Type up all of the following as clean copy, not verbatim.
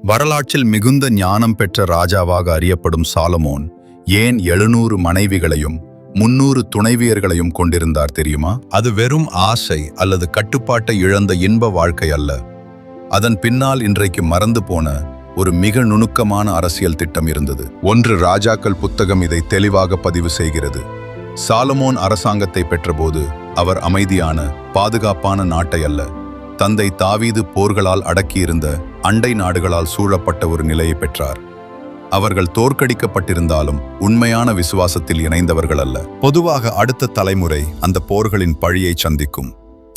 வரலாற்றில் மிகுந்த ஞானம் பெற்ற ராஜாவாக அறியப்படும் சாலமோன் ஏன் 700 மனைவிகளையும் 300 துணைவியர்களையும் கொண்டிருந்தார் தெரியுமா? அது வெறும் ஆசை அல்லது கட்டுப்பாட்டை இழந்த இன்ப வாழ்க்கை அல்ல. அதன் பின்னால் இன்றைக்கு மறந்து போன ஒரு மிக நுணுக்கமான அரசியல் திட்டம் இருந்தது. 1 ராஜாக்கள் புத்தகம் இதை தெளிவாக பதிவு செய்கிறது. சாலமோன் அரசாங்கத்தை பெற்றபோது அவர் அமைதியான, பாதுகாப்பான நாட்டை அல்ல, தந்தை தாவீது போர்களால் அடக்கியிருந்த அண்டை நாடுகளால் சூழப்பட்ட ஒரு நிலையை பெற்றார். அவர்கள் தோற்கடிக்கப்பட்டிருந்தாலும் உண்மையான விசுவாசத்தில் இணைந்தவர்கள் அல்ல. பொதுவாக அடுத்த தலைமுறை அந்த போர்களின் பழியை சந்திக்கும்.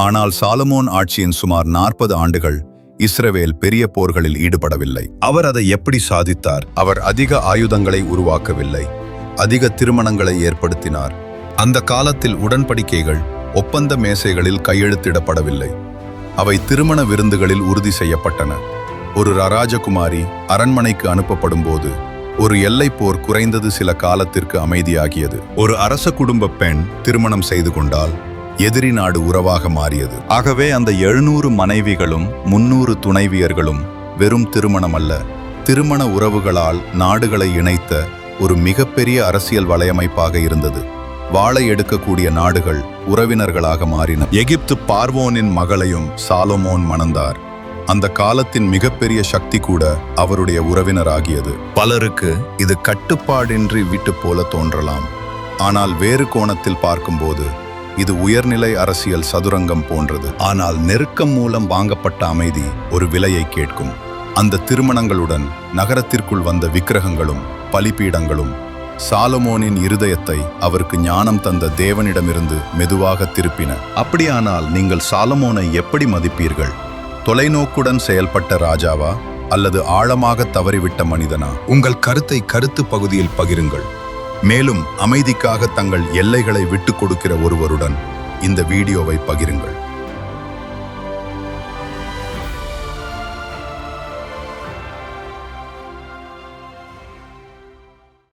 ஆனால் சாலமோன் ஆட்சியின் சுமார் 40 ஆண்டுகள் இஸ்ரவேல் பெரிய போர்களில் ஈடுபடவில்லை. அவர் அதை எப்படி சாதித்தார்? அவர் அதிக ஆயுதங்களை உருவாக்கவில்லை, அதிக திருமணங்களை ஏற்படுத்தினார். அந்த காலத்தில் உடன்படிக்கைகள் ஒப்பந்த மேசைகளில் கையெழுத்திடப்படவில்லை, அவை திருமண விருந்துகளில் உறுதி செய்யப்பட்டன. ஒரு ராஜகுமாரி அரண்மனைக்கு அனுப்பப்படும் போது ஒரு எல்லைப் போர் குறைந்தது சில காலத்திற்கு அமைதியாகியது. ஒரு அரச குடும்ப பெண் திருமணம் செய்து கொண்டால் எதிரி நாடு உறவாக மாறியது. ஆகவே அந்த 700 மனைவிகளும் 300 துணைவியர்களும் வெறும் திருமணம் அல்ல, திருமண உறவுகளால் நாடுகளை இணைத்த ஒரு மிகப்பெரிய அரசியல் வலையமைப்பாக இருந்தது. வாளை எடுக்கக்கூடிய நாடுகள் உறவினர்களாக மாறின. எகிப்து பார்வோனின் மகளையும் சாலமோன் மணந்தார். அந்த காலத்தின் மிகப்பெரிய சக்தி கூட அவருடைய உறவினராகியது. பலருக்கு இது கட்டுப்பாடின்றி வீட்டு போல தோன்றலாம். ஆனால் வேறு கோணத்தில் பார்க்கும்போது இது உயர்நிலை அரசியல் சதுரங்கம் போன்றது. ஆனால் நெருக்கம் மூலம் வாங்கப்பட்ட அமைதி ஒரு விலையை கேட்கும். அந்த திருமணங்களுடன் நகரத்திற்குள் வந்த விக்கிரகங்களும் பலிபீடங்களும் சாலமோனின் இருதயத்தை அவருக்கு ஞானம் தந்த தேவனிடமிருந்து மெதுவாக திருப்பின. அப்படியானால் நீங்கள் சாலமோனை எப்படி மதிப்பீர்கள்? தொலைநோக்குடன் செயல்பட்ட ராஜாவா அல்லது ஆழமாக தவறிவிட்ட மனிதனா? உங்கள் கருத்தை கருத்து பகுதியில் பகிருங்கள். மேலும் அமைதிக்காக தங்கள் எல்லைகளை விட்டுக் கொடுக்கிற ஒருவருடன் இந்த வீடியோவை பகிருங்கள்.